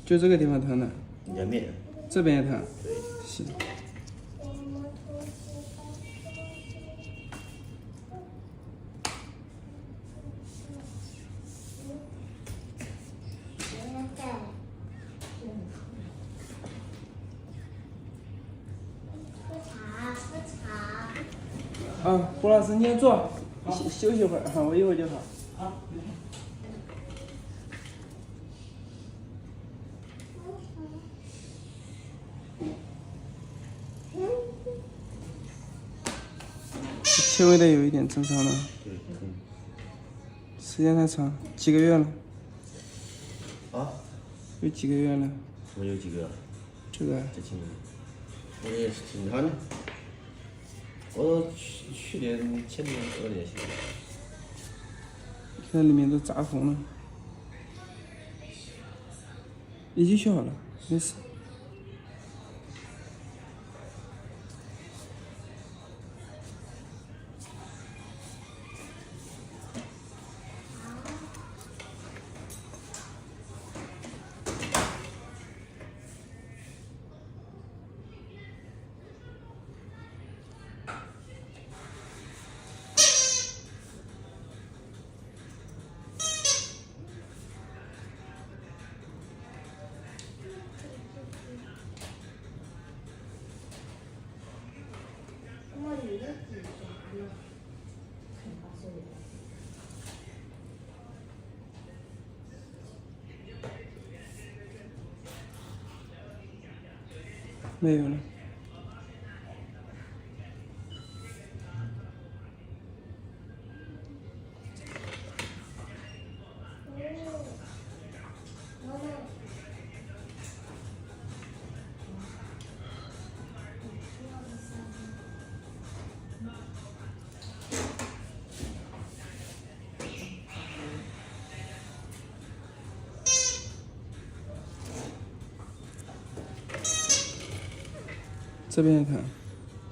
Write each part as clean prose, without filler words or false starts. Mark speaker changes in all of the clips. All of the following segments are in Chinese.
Speaker 1: 就这个地方疼的，
Speaker 2: 两面。
Speaker 1: 这边也疼。
Speaker 2: 对。
Speaker 1: 行。啊，胡老师，你先坐，休息会儿哈，我一会儿就好。好。轻微的有一点增伤了。时间太长，几个月了？
Speaker 2: 啊？
Speaker 1: 有几个月了？
Speaker 2: 什么有几个？
Speaker 1: 这个。
Speaker 2: 这轻微，我也是挺长的。我去年、前年、2年行。
Speaker 1: 看里面都扎红了，已经修好了，没事。没有了。这边看。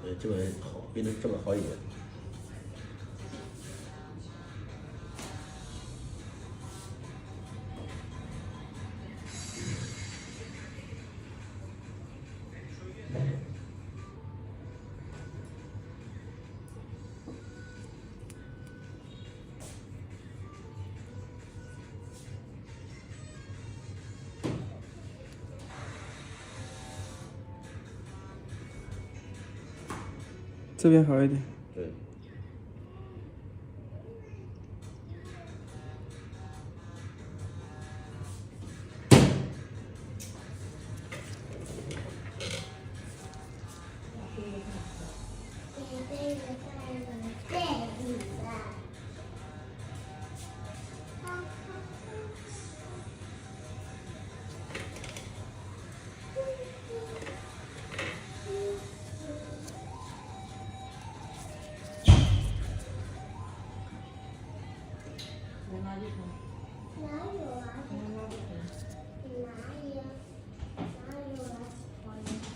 Speaker 2: 对，这边好，比这边好一点。
Speaker 1: 这边好一点。
Speaker 2: 对。
Speaker 3: 哪有啊？哪有啊？哪有啊？